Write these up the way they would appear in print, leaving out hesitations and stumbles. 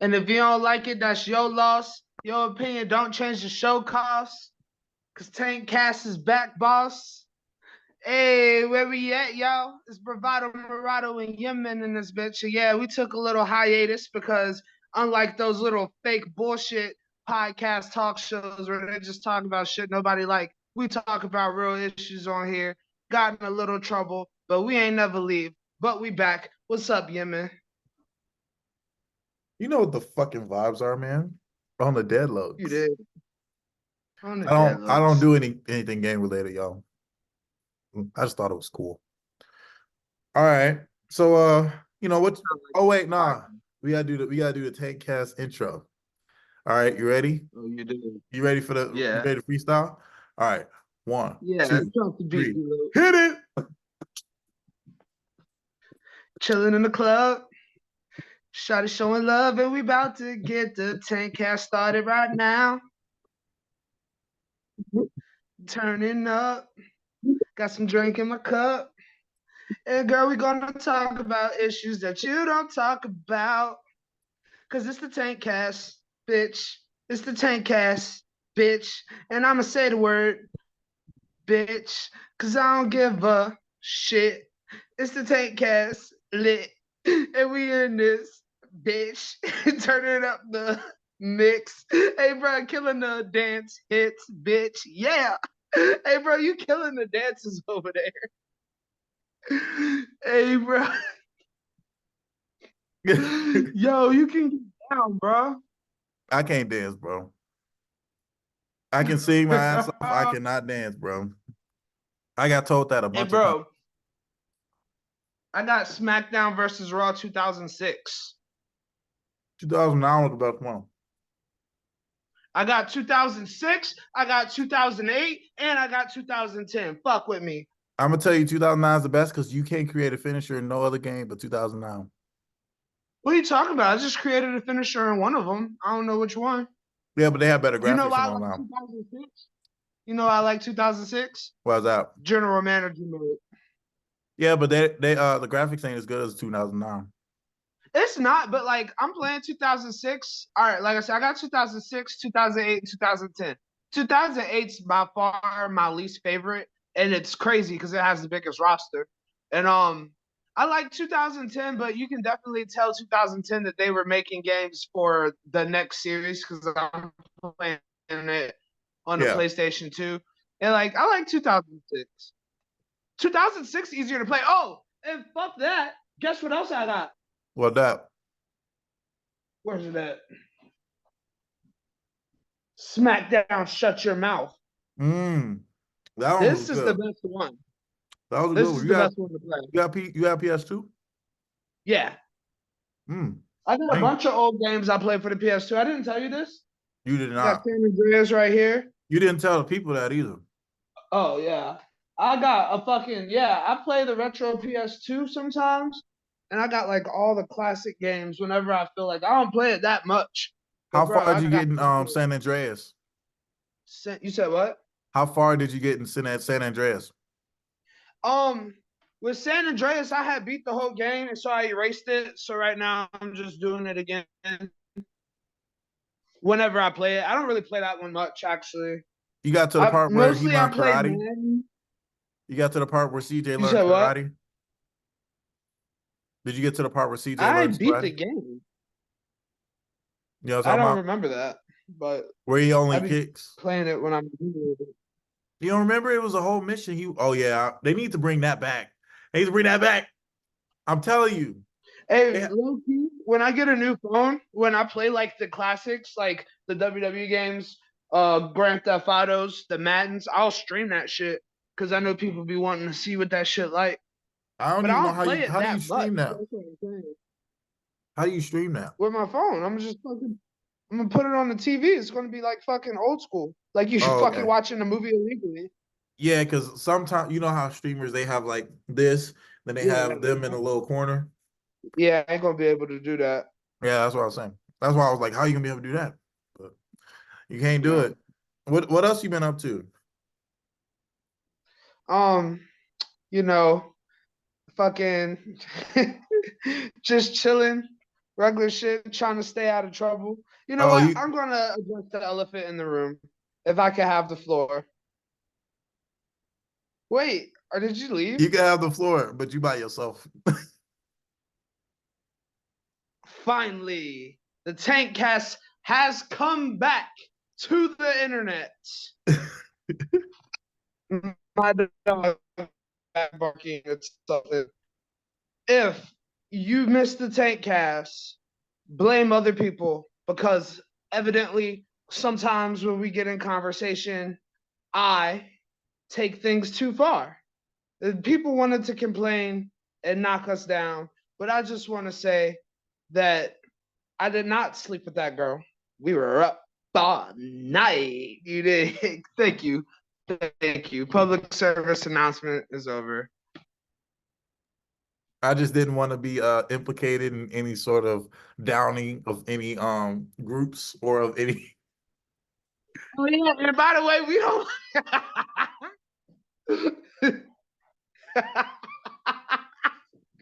And if you don't like it, that's your loss. Your opinion don't change the show costs. Cause TaintCast is back, boss. Hey, where we at, y'all? It's Bravado Morado and YInMn in this bitch. And yeah, we took a little hiatus because unlike those little fake bullshit podcast talk shows where they just talk about shit nobody like, we talk about real issues on here. Got in a little trouble, but we ain't never leave. But we back. What's up, YInMn? You know what the fucking vibes are, man. On the You deadlocks. did. On the I don't deadlocks. do anything game related, y'all. I just thought it was cool. All right. So you know what? Oh wait, nah. We gotta do the Tank Cast intro. All right, you ready? Oh, you did. You ready for the you Yeah. ready to freestyle? All right. One, Yeah. two, Drop the beat, three. you Hit it. chilling in the club. Shawty showing love, and we about to get the TaintCast started right now. Turning up, got some drink in my cup. And girl, we gonna talk about issues that you don't talk about. Cause it's the TaintCast, bitch. It's the TaintCast, bitch. And I'ma say the word, bitch. Cause I don't give a shit. It's the TaintCast, lit. And we in this, bitch. Turning up the mix. Hey, bro, killing the dance hits, bitch. Yeah. Hey, bro, you killing the dances over there. Hey, bro. Yo, you can get down, bro. I can't dance, bro. I can sing my ass off. I cannot dance, bro. I got told that a Hey, bunch of times. bro, I got SmackDown versus Raw 2006. 2009 was the best one. I got 2006, I got 2008, and I got 2010. Fuck with me. I'm gonna tell you 2009 is the best because you can't create a finisher in no other game but 2009. What are you talking about? I just created a finisher in one of them. I don't know which one. Yeah, but they have better You know graphics why in I like 09. 2006? You know why I like 2006? Why's that? General manager mode. Yeah, but they the graphics ain't as good as 2009. It's not, but like I'm playing 2006. All right, like I said, I got 2006, 2008, 2010. 2008's by far my least favorite, and it's crazy because it has the biggest roster. And I like 2010, but you can definitely tell 2010 that they were making games for the next series because I'm playing it on the Yeah. PlayStation 2. And like I like 2006. 2006 easier to play. Oh, and fuck that. Guess what else I got? Well, that. Where's it at? SmackDown, shut your mouth. Mm, that one was This is the good. best one. That was a good This one. is the best one to play. You got PS2? Yeah. Mm. I got a Dang. bunch of old games I played for the PS2. I didn't tell you this. You did I got not. San Andreas right here. You didn't tell the people that either. Oh, yeah. I got a fucking, yeah, I play the retro PS2 sometimes. And I got like all the classic games whenever I feel like I don't play it that much. But How bro, far did I you got get in fucking, San Andreas? you said what? How far did you get in San Andreas? Um, with San Andreas, I had beat the whole game, and so I erased it. So right now, I'm just doing it again whenever I play it. I don't really play that one much, actually. You got to the I part where he mostly I learned play karate? Madden. You got to the part where CJ You learned said what? karate? Did you get to the part where CJ I learns beat the karate? game. You know what I I'm talking don't about? remember that, but Where he I only be kicks. playing it when I'm. You don't remember it was a whole mission. Oh yeah, they need to bring that back. They need to bring that back. I'm telling you. Hey, Yeah. low key, when I get a new phone, when I play like the classics, like the WWE games, Grand Theft Autos, the Maddens, I'll stream that shit because I know people be wanting to see what that shit like. I don't But even I know don't play it how do you that much. stream that? That's what I'm saying. How do you stream that? With my phone, I'm gonna put it on the TV. It's gonna be like fucking old school, like you Oh, fucking okay. watching a movie illegally. Yeah, because sometimes you know how streamers they have like this, then they Yeah, have them in a little corner. yeah, I ain't gonna be able to do that. Yeah, that's what I was saying. That's why I was like, how you gonna be able to do that? But you can't do Yeah. it. What else you been up to? Um, you know, fucking just chilling, regular shit, trying to stay out of trouble. You know Oh, what? you I'm gonna address the elephant in the room. If I could have the floor. Wait, or did you leave? you can have the floor, but you by yourself. Finally, the TaintCast has come back to the internet. My dog barking at something. If you missed the TaintCast, blame other people because evidently sometimes when we get in conversation, I take things too far. People wanted to complain and knock us down, but I just want to say that I did not sleep with that girl. We were up all night. You did. Thank you. Thank you. Public service announcement is over. I just didn't want to be implicated in any sort of downing of any groups or of any. Oh yeah, and by the way, we don't.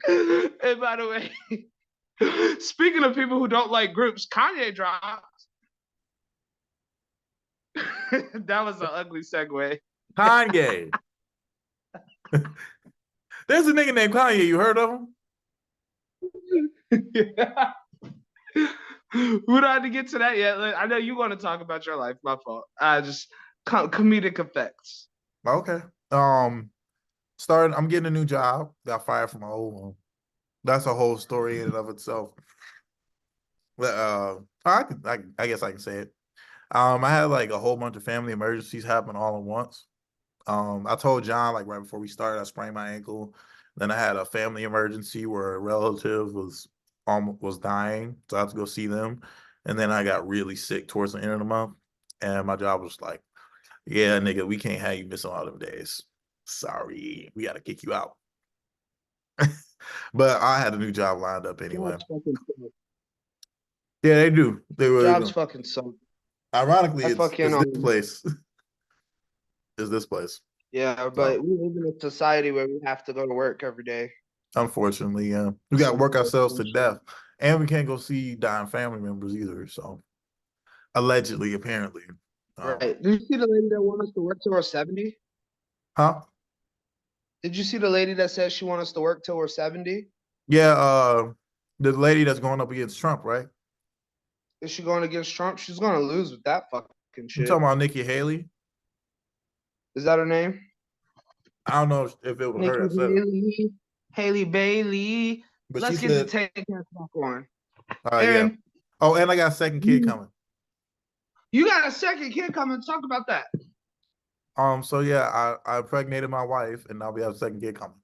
And by the way, speaking of people who don't like groups, Kanye dropped. That was an ugly segue. Kanye. There's a nigga named Kanye. You heard of him? Yeah. We don't have to get to that yet. I know you want to talk about your life. My fault. I just comedic effects. Okay. I'm getting a new job. Got fired from my old one. That's a whole story in and of itself. But I guess I can say it. I had like a whole bunch of family emergencies happen all at once. I told John like right before we started, I sprained my ankle. Then I had a family emergency where a relative was dying, so I had to go see them. And then I got really sick towards the end of the month, and my job was like, "Yeah, nigga, we can't have you missing all them days. Sorry, we got to kick you out." But I had a new job lined up anyway. Jobs fucking suck. Yeah, they do. They really Jobs do. fucking suck. Ironically, I it's fucking this place. Is this place? yeah, So but we live in a society where we have to go to work every day. unfortunately, yeah, we got to work ourselves to death, and we can't go see dying family members either. So allegedly, apparently, Right. Did you see the lady that wanted us to work till we're 70? huh? Did you see the lady that said she wants us to work till we're 70? Yeah, the lady that's going up against Trump, right? Is she going against Trump? She's going to lose with that fucking I'm shit. talking about Nikki Haley. Is that her name? I don't know if it was her Nikki that said it, Haley, Haley Bailey. but she Let's get the said, take back on. yeah. Aaron, Oh, and I got a second kid coming. you got a second kid coming. Talk about that. So yeah, I impregnated my wife, and now we have a second kid coming.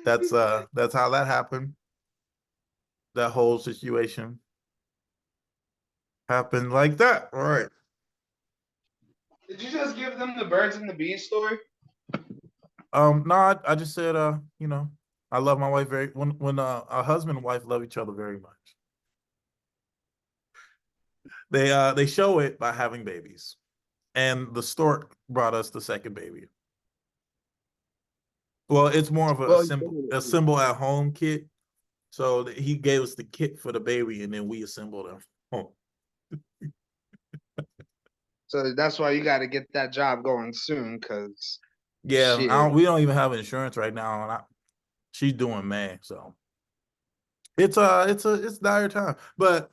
That's how that happened. That whole situation happened like that. All right. Did you just give them the birds and the bees story? No, I just said, I love my wife when a husband and wife love each other very much. They show it by having babies, and the stork brought us the second baby. Well, it's more of a symbol at home kit. So he gave us the kit for the baby, and then we assembled them. Oh. So that's why you got to get that job going soon, cause Yeah, we don't even have insurance right now, and she's doing man, so it's dire time. But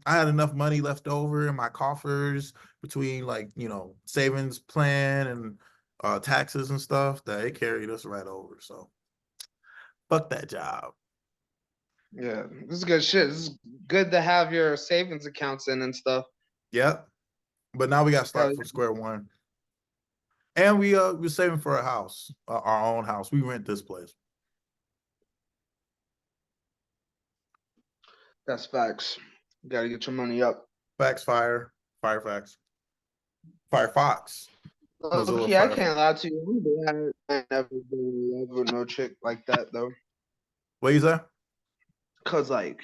I had enough money left over in my coffers between like savings plan and taxes and stuff that it carried us right over. So fuck that job. yeah, this is good shit. This is good to have your savings accounts in and stuff. Yep. But now we got to start from square one. And we're saving for a house, our own house. We rent this place. That's facts. You got to get your money up. Facts, Firefox. Okay, I can't lie to you. I ain't never been in love with no chick like that though. What you say? Cause like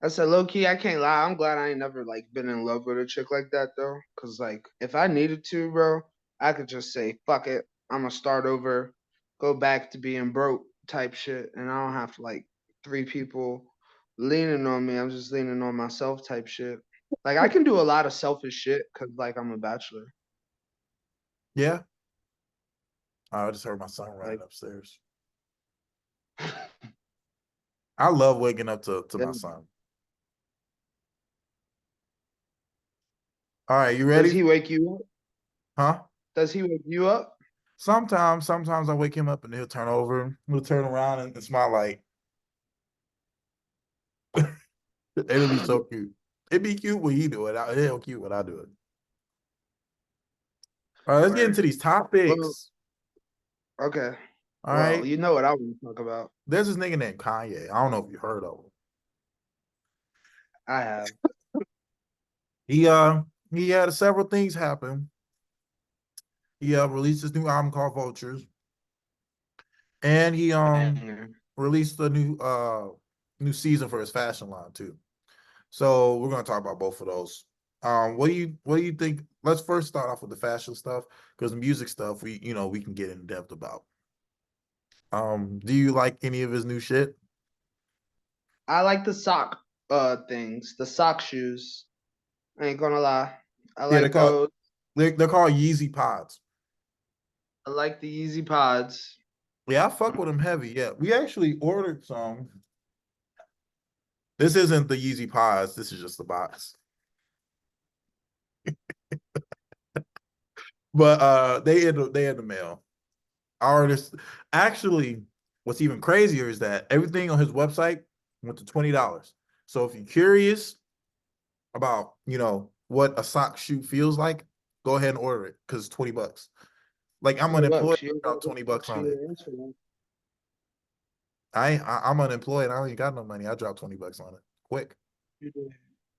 I said, low key, I can't lie. I'm glad I ain't never like been in love with a chick like that though. Cause like if I needed to, bro, I could just say fuck it. I'm gonna start over, go back to being broke type shit, and I don't have to like 3 people leaning on me. I'm just leaning on myself type shit. Like I can do a lot of selfish shit because like I'm a bachelor. Yeah. I just heard my son running Like upstairs. I love waking up to my does son. All right, you does ready? he wake you up? Huh? Does he wake you up? Sometimes I wake him up and he'll turn over. He'll turn around and smile like it'll be so cute. It'd be cute when he do it. It'll cute when I do it. All right, let's get into Word. these Well, topics. okay. All Well, right. you know what I want to talk about. There's this nigga named Kanye. I don't know if you heard of him. I have. He had several things happen. He released his new album called Vultures. And he Banger. released a new season for his fashion line too. So we're gonna talk about both of those. What do you think? Let's first start off with the fashion stuff because the music stuff we can get in depth about. Do you like any of his new shit? I like the sock things, the sock shoes. I ain't gonna lie. I Yeah, like those. they're called Yeezy Pods. I like the Easy Pods. Yeah, I fuck with them heavy. Yeah, we actually ordered some. This isn't the Yeezy Pods. This is just the box. But they had the mail. Artist actually, what's even crazier is that everything on his website went to $20. So if you're curious about what a sock shoe feels like, go ahead and order it because it's $20. Like I'm unemployed, $20. I dropped $20 on it. I'm unemployed. I ain't got no money. I dropped $20 on it. Quick.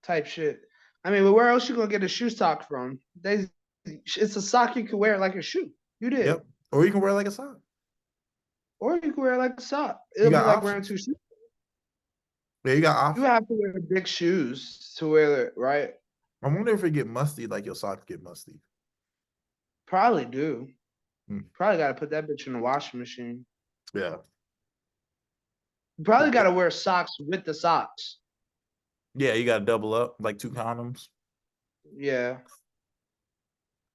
Type shit. I mean, but where else you gonna get a shoe sock from? It's a sock you can wear like a shoe. You did, Yep. Or you can wear like a sock. or you can wear it like a sock. You It'll be got like wearing options. two shoes. Yeah, you got You options. have to wear big shoes to wear it, right? I wonder if it get musty like your socks get musty. Probably do. Hmm. Probably got to put that bitch in the washing machine. Yeah. You probably got to wear socks with the socks. Yeah, you got to double up like 2 condoms. Yeah,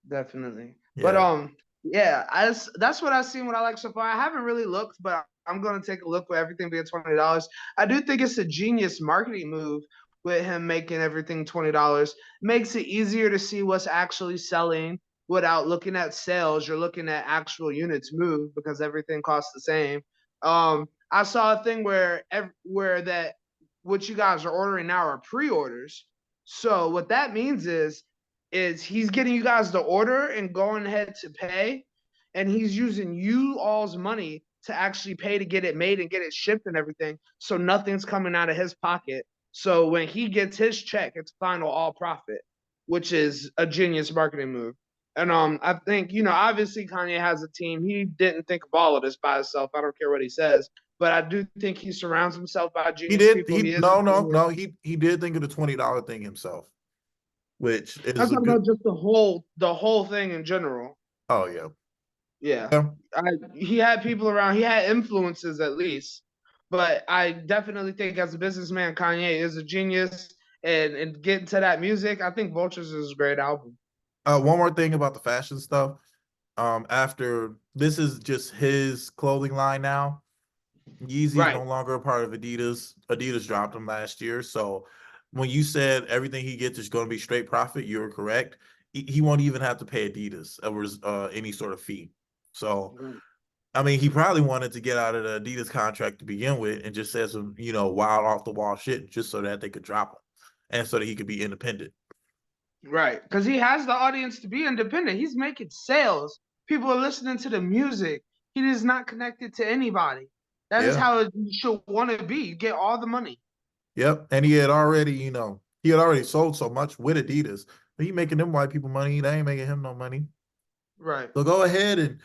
definitely. But Yeah. yeah, that's what I've seen. What I like so far. I haven't really looked, but I'm gonna take a look with everything being $20. I do think it's a genius marketing move with him making everything $20. Makes it easier to see what's actually selling without looking at sales. You're looking at actual units moved because everything costs the same. I saw a thing where that what you guys are ordering now are pre-orders. So what that means is he's getting you guys the order and going ahead to pay, and he's using you all's money to actually pay to get it made and get it shipped and everything. So nothing's coming out of his pocket. So when he gets his check, it's final all profit, which is a genius marketing move. And I think obviously Kanye has a team. He didn't think of all of this by himself. I don't care what he says, but I do think he surrounds himself by He genius did. people. He He is a no no genius. no. He did think of the $20 thing himself, which I'm is a talking good. about just the whole thing in general. Oh yeah. Yeah, Yeah. he had people around. He had influences at least, but I definitely think as a businessman, Kanye is a genius. And getting to that music, I think Vultures is a great album. One more thing about the fashion stuff. After this is just his clothing line now. Yeezy's Right, no longer a part of Adidas. Adidas dropped him last year. So when you said everything he gets is going to be straight profit, you're correct. He won't even have to pay Adidas any sort of fee. So right, I mean, he probably wanted to get out of the Adidas contract to begin with and just said some, wild off the wall shit just so that they could drop him and so that he could be independent. right. Because he has the audience to be independent. He's making sales. People are listening to the music. He is not connected to anybody. That is Yeah. how it should want to be. You get all the money. Yep. And he had already sold so much with Adidas. But he making them white people money. They ain't making him no money. Right. So go ahead and,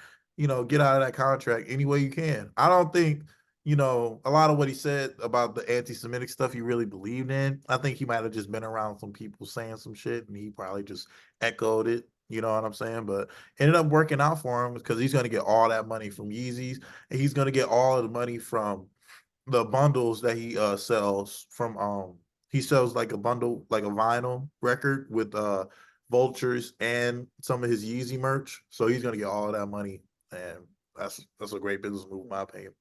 get out of that contract any way you can. I don't think, a lot of what he said about the anti-Semitic stuff he really believed in. I think he might have just been around some people saying some shit and he probably just echoed it. You know what I'm saying? But ended up working out for him because he's going to get all that money from Yeezys and he's going to get all of the money from the bundles that he sells from he sells like a bundle, like a vinyl record with Vultures and some of his Yeezy merch. So he's gonna get all of that money, and that's a great business move, in my opinion.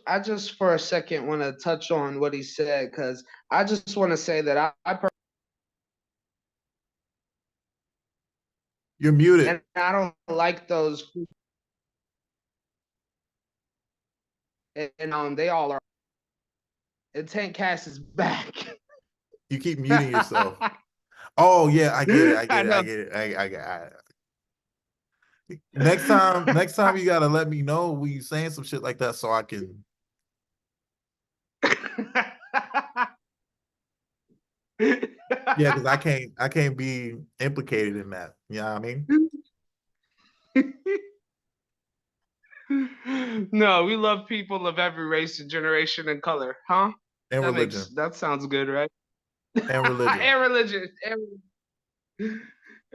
I just for a second want to touch on what he said because I just want to say that You're muted. and I don't like those, and they all are. And TaintCast is back. You keep muting yourself. Oh yeah, I get it. I I get it. I know. get it. I get it. Next time you gotta let me know when you saying some shit like that so I can. Yeah, because I can't be implicated in that. You know what I mean? No, we love people of every race and generation and color, huh? And religion. That sounds good, right? And religion. And religion. And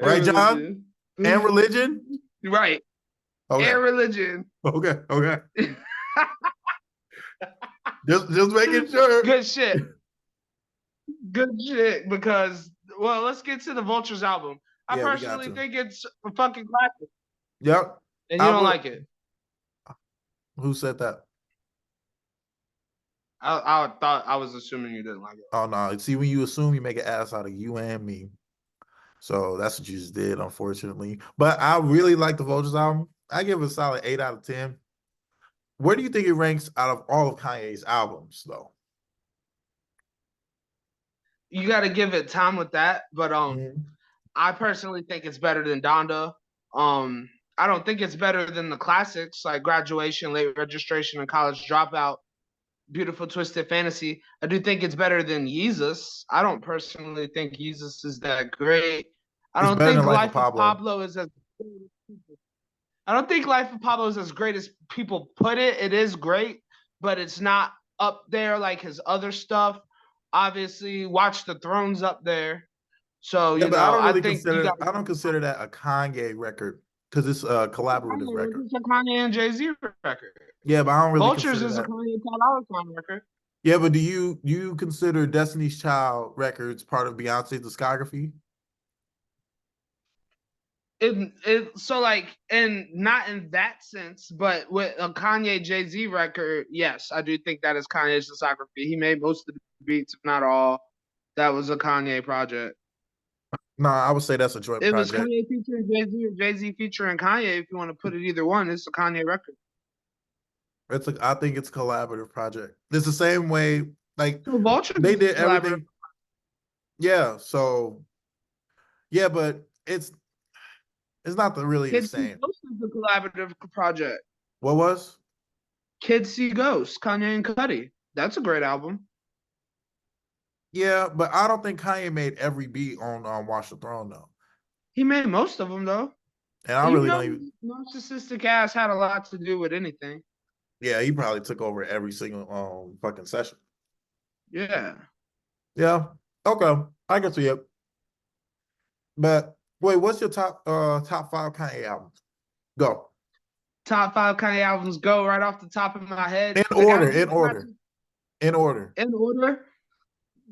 Right, John? religion. And religion? Right. Okay. And religion. Okay. Okay. Just making sure. Good shit. Good shit. Because let's get to the Vultures album. I Yeah, we got personally to. think it's a fucking classic. Yep. And you don't like it. Who said that? I thought I was assuming you didn't like it. Oh no. See, when you assume, you make an ass out of you and me. So that's what you just did, unfortunately. But I really like the Vultures album. I give it a solid 8 out of 10. Where do you think it ranks out of all of Kanye's albums, though? You got to give it time with that, but Mhm. I personally think it's better than Donda. I don't think it's better than the classics like Graduation, Late Registration, and College Dropout. Beautiful Twisted Fantasy. I do think it's better than Yeezus. I don't personally think Yeezus is that great. I It's don't better than think Life of Life of Pablo. Pablo is as I don't think Life of Pablo is as great as people put it. It is great, but it's not up there like his other stuff. Obviously, Watch the Throne's up there. So, Yeah, but I don't I really think you got consider I don't consider that a Kanye record because it's a collaborative record. it's a Kanye and Jay-Z record. Yeah, but I don't really Vultures consider is a that. Kanye Paul Allen record. Yeah, but do you consider Destiny's Child records part of Beyonce's discography? So like, and not in that sense, but with a Kanye Jay-Z record, yes, I do think that is Kanye's discography. He made most of the beats, if not all. That was a Kanye project. No, I would say that's a joint It was project. Kanye featuring Jay-Z or Jay-Z featuring Kanye. If you want to put it either one, it's a Kanye record. I think it's a collaborative project. It's the same way, like So Vulture they is did collaborative. everything. Yeah, so yeah, but it's not really the Kids See same. Ghosts is a collaborative project. What was? Kids See Ghosts, Kanye and Cudi. That's a great album. Yeah, but I don't think Kanye made every beat on Watch the Throne though. He made most of them though. And I You really know, don't even. narcissistic ass had a lot to do with anything. Yeah, he probably took over every single fucking session. Yeah. Yeah. Okay. I can see it. But wait, what's your top 5 Kanye albums? Go. Top five Kanye albums go right off the top of my head. In They order, gotta be in order, in order. in order.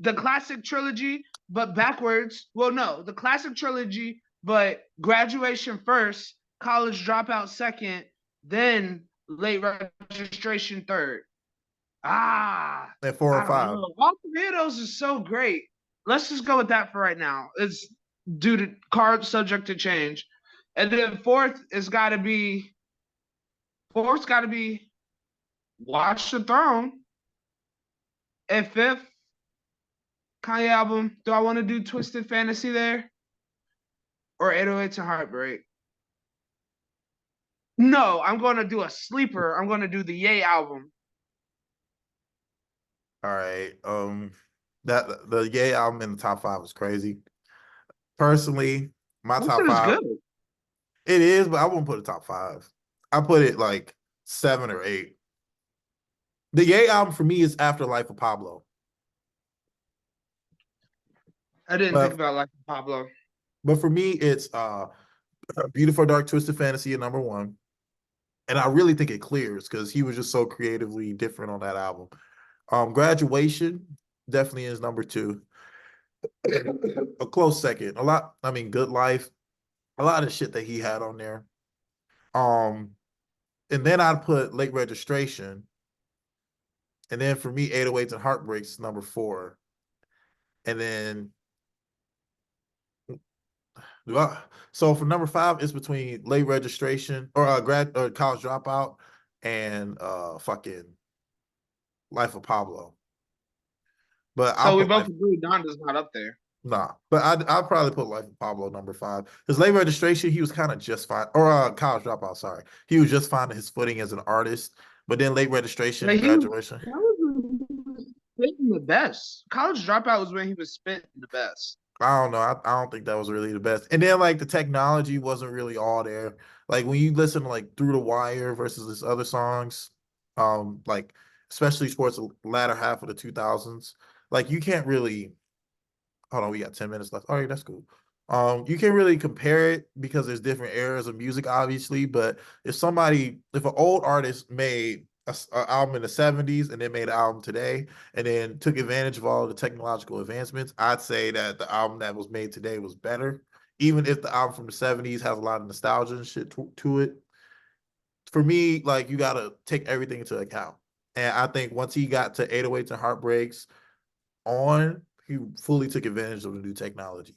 The classic trilogy, but backwards. Well, no, the classic trilogy, but Graduation first, College Dropout second, then Late Registration third. And 4 and I don't 5. know. All three of those are so great. Let's just go with that for right now. It's due to card subject to change. And then fourth's got to be Watch the Throne. And fifth, Kanye album. Do I want to do Twisted Fantasy there? Or 808s and Heartbreak? No, I'm going to do a sleeper. I'm going to do the Ye album. All right. That the Ye album in the top 5 is crazy. Personally, my That top shit is 5, good. it is, but I wouldn't put it top 5. I put it like 7 or 8. The Ye album for me is after Life of Pablo. I didn't think But about like Pablo. but for me, it's Beautiful Dark Twisted Fantasy at number 1. And I really think it clears because he was just so creatively different on that album. Graduation definitely is number 2. A close second. Good Life. A lot of shit that he had on there. And then I'd put Late Registration. And then for me, 808s and Heartbreaks is number 4. And then so for number 5, it's between Late Registration or College Dropout and fucking Life of Pablo. But I'll So we put both agree Donda's not up there. Nah, but I'd probably put Life of Pablo number 5 because Late Registration he was kind of just fine, or College Dropout. Sorry, he was just finding his footing as an artist. But then Late Registration But and he Graduation. was spitting the best. College Dropout was when he was spitting the best. I don't know. I don't think that was really the best. And then like the technology wasn't really all there. Like when you listen to like Through the Wire versus his other songs, like especially towards the latter half of the 2000s, like you can't really. Hold on, we got 10 minutes left. All right, that's cool. You can't really compare it because there's different eras of music, obviously. But if an old artist made an album in the 70s and then made an album today and then took advantage of all the technological advancements, I'd say that the album that was made today was better. Even if the album from the 70s has a lot of nostalgia and shit to it. For me, like you gotta take everything into account. And I think once he got to 808s and Heartbreaks he fully took advantage of the new technology.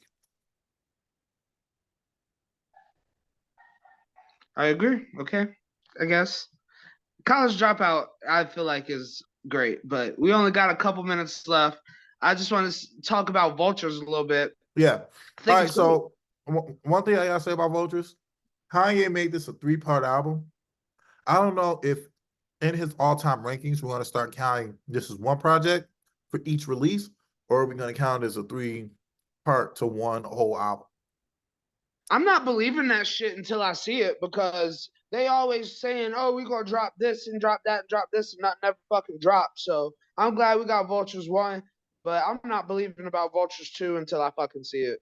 I agree. Okay. I guess. College Dropout, I feel like is great, but we only got a couple minutes left. I just want to talk about Vultures a little bit. Yeah. I All think right. it's great. So one thing I gotta say about Vultures, Kanye made this a 3-part album. I don't know if in his all-time rankings we're gonna start counting this as one project for each release, or are we gonna count it as a 3-part to one whole album? I'm not believing that shit until I see it because they always saying, "Oh, we gonna drop this and drop that and drop this and not never fucking drop." So I'm glad we got Vultures 1, but I'm not believing about Vultures 2 until I fucking see it.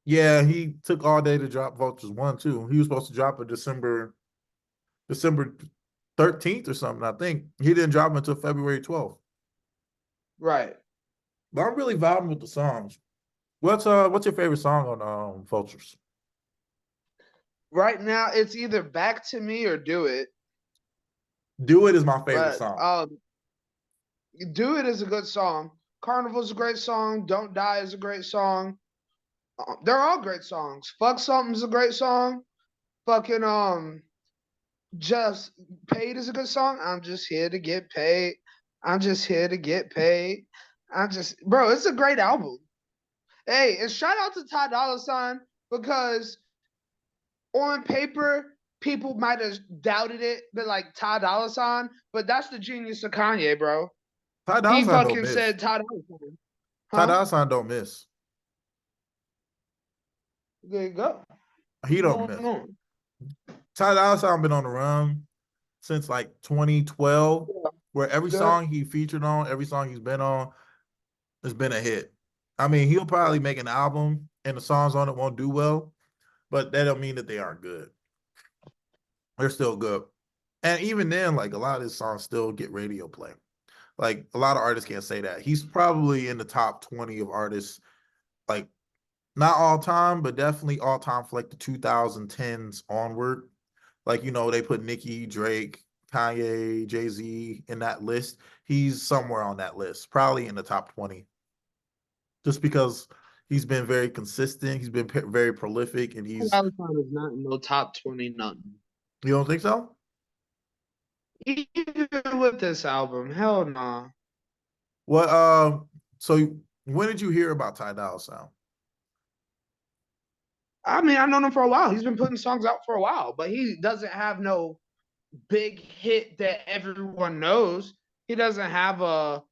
Yeah, he took all day to drop Vultures 1 too. He was supposed to drop it December 13th or something, I think. He didn't drop it until February 12th. Right. But I'm really vibing with the songs. What's your favorite song on Vultures? Right now, it's either Back to Me or Do It. Do It is my favorite But song. Do It is a good song. Carnival's a great song. Don't Die is a great song. They're all great songs. Fuck Something's a great song. Fucking Just Paid is a good song. I'm just here to get paid. I'm just here to get paid. Bro, it's a great album. Hey, and shout out to Ty Dolla $ign because on paper, people might have doubted it, but like Ty Dolla $ign, but that's the genius of Kanye, bro. Ty Dolla He $ign don't fucking miss. said Ty Dolla $ign. Ty Huh? Dolla $ign don't miss. There you go. He What's don't going miss. on? Ty Dolla $ign been on the run since like 2012, where every Good. song he featured on, every song he's been on, has been a hit. I mean, he'll probably make an album and the songs on it won't do well, but that don't mean that they aren't good. They're still good. And even then, like a lot of his songs still get radio play. Like a lot of artists can't say that. He's probably in the top 20 of artists, like not all time, but definitely all time for like the 2010s onward. Like, they put Nicki, Drake, Kanye, Jay-Z in that list. He's somewhere on that list, probably in the top 20. Just because he's been very consistent, he's been very prolific, and Dolla $ign is not in no top 20 nothing. you don't think so? Even with this album, hell no. Nah. What so when did you hear about Ty Dolla $ign? I mean, I've known him for a while. He's been putting songs out for a while, but he doesn't have no big hit that everyone knows. He doesn't have a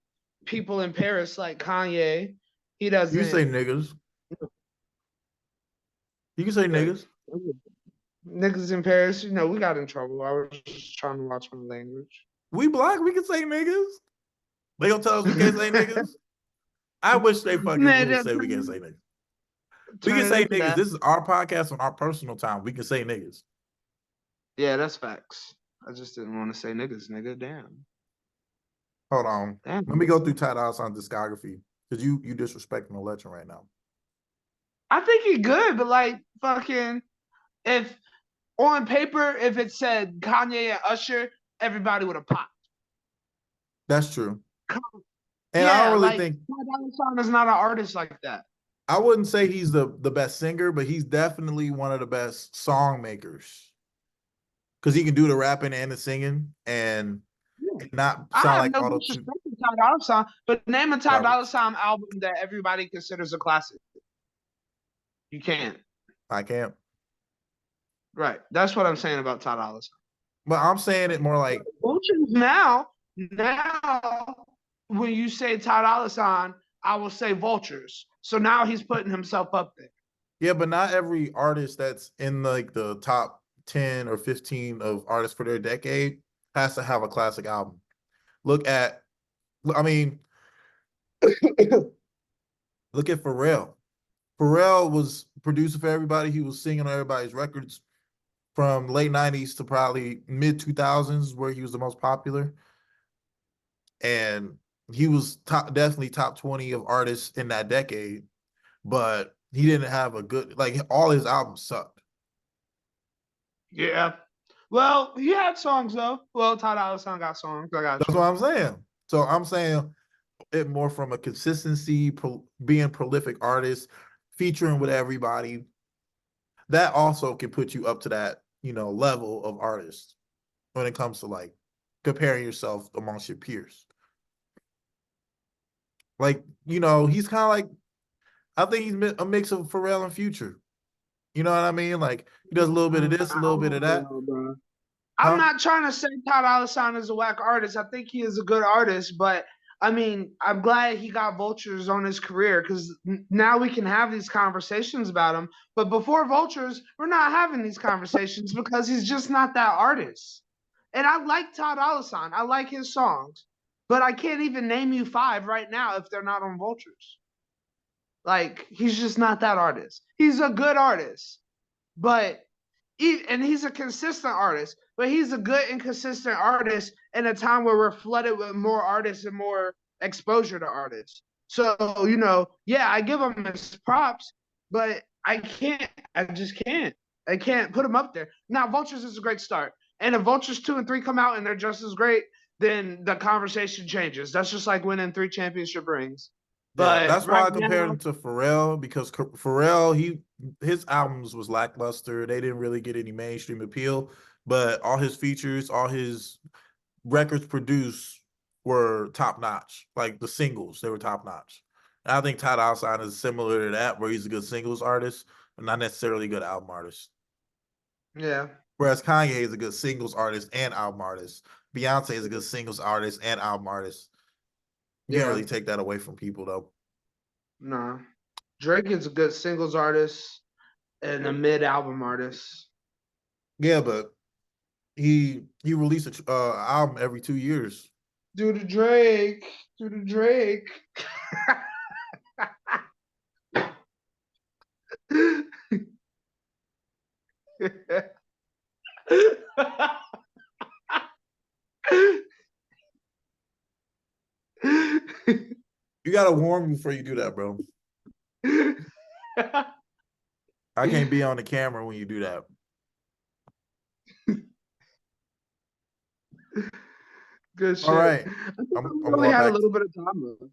People in Paris like Kanye. He You say doesn't. niggas. You can say Okay. niggas. Niggas in Paris, we got in trouble. I was just trying to watch my language. We black, we can say niggas. They gonna tell us we can't say niggas? I wish they fucking Man, would say we can't say niggas. We can turn it say into niggas. that. This is our podcast on our personal time. We can say niggas. Yeah, that's facts. I just didn't want to say niggas, nigga. Damn. Hold on. Damn. Let me go through Ty Dolla Sign's discography because you disrespecting the legend right now. I think he good, but like fucking if on paper, if it said Kanye and Usher, everybody would have popped. That's true. And I don't Yeah, really like think Ty Dolla Sign is not an artist like that. I wouldn't say he's the best singer, but he's definitely one of the best song makers because he can do the rapping and the singing and Yeah. not I sound have like no auto tune disrespect to Ty Dolla Sign, but name a Ty Dolla garbage. Sign album that everybody considers a classic. You can't. I can't. Right. That's what I'm saying about Ty Dolla Sign. But I'm saying it more like Vultures now, when you say Ty Dolla Sign, I will say Vultures. So now he's putting himself up there. yeah, but not every artist that's in like the top 10 or 15 of artists for their decade has to have a classic album. Look at, I mean, look at Pharrell. Pharrell was producer for everybody. He was singing on everybody's records from late 90s to probably mid 2000s, where he was the most popular. And he was definitely top 20 of artists in that decade, but he didn't have a good, like, all his albums sucked. Yeah. Well, he had songs though. Well, Ty Dolla Sign got songs. I got That's you. what I'm saying. So I'm saying it more from a consistency, being prolific artist, featuring with everybody. That also can put you up to that, level of artist when it comes to like comparing yourself amongst your peers. Like, he's kind of like, I think he's a mix of Pharrell and Future. You know what I mean? Like he does a little bit of this, a I little bit of don't that. know, bro. I'm Huh? not trying to say Ty Dolla Sign is a whack artist. I think he is a good artist, but I mean, I'm glad he got Vultures on his career because now we can have these conversations about him. But before Vultures, we're not having these conversations because he's just not that artist. And I like Ty Dolla Sign. I like his songs, but I can't even name you 5 right now if they're not on Vultures. Like he's just not that artist. He's a good artist, but and he's a consistent artist, but he's a good and consistent artist in a time where we're flooded with more artists and more exposure to artists. So, yeah, I give him his props, but I just can't. I can't put him up there. Now, Vultures is a great start. And if Vultures 2 and 3 come out and they're just as great, then the conversation changes. That's just like winning 3 championship rings. Yeah, But that's why right I compared now, him to Pharrell because Pharrell, his albums was lackluster. They didn't really get any mainstream appeal, but all his features, all his records produced were top notch. Like the singles, they were top notch. And I think Ty Dolla Sign is similar to that, where he's a good singles artist, but not necessarily a good album artist. yeah, Whereas Kanye is a good singles artist and album artist. Beyonce is a good singles artist and album artist. You can't yeah, really take that away from people though. no. Drake is a good singles artist and a mid album artist. Yeah, but he released a album every 2 years. Do the Drake, do the Drake. You gotta warn me before you do that, bro. I can't be on the camera when you do that. Good All shit. right, I think I'm we only going had a back little bit of time left.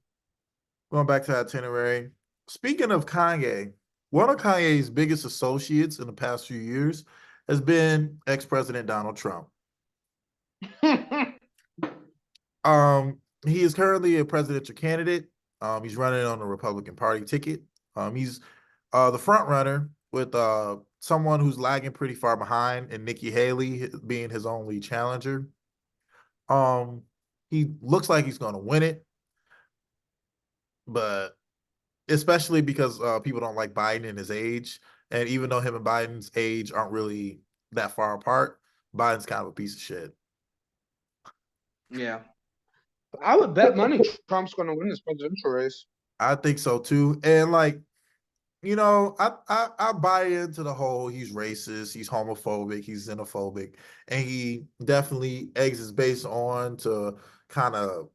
going back to the itinerary. Speaking of Kanye, one of Kanye's biggest associates in the past few years has been ex-president Donald Trump. He is currently a presidential candidate. He's running on the Republican Party ticket. He's the front runner with someone who's lagging pretty far behind, and Nikki Haley being his only challenger. Um, he looks like he's going to win it, but especially because people don't like Biden and his age, and even though him and Biden's age aren't really that far apart, Biden's kind of a piece of shit. Yeah. I would bet money Trump's going to win this presidential race. I think so too, and like I buy into the whole he's racist, he's homophobic, he's xenophobic, and he definitely eggs his base on to kind of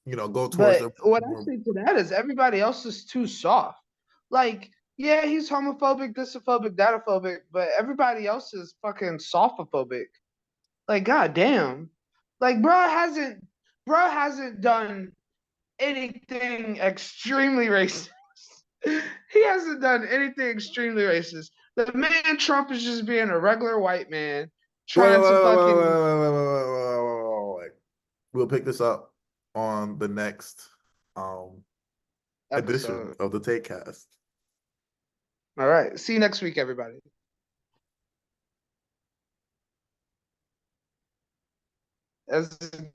go towards But their what I platform. say to that is everybody else is too soft. Like, yeah, he's homophobic, thisophobic, dataphobic, but everybody else is fucking softophobic. Like, goddamn. Like, bro hasn't done anything extremely racist. He hasn't done anything extremely racist. The man Trump is just being a regular white man Wait, wait, trying wait, to wait, wait, fucking wait, wait, wait, wait, wait, wait, wait, wait. We'll pick this up on the next edition episode. of the TaintCast. All right. See you next week, everybody. As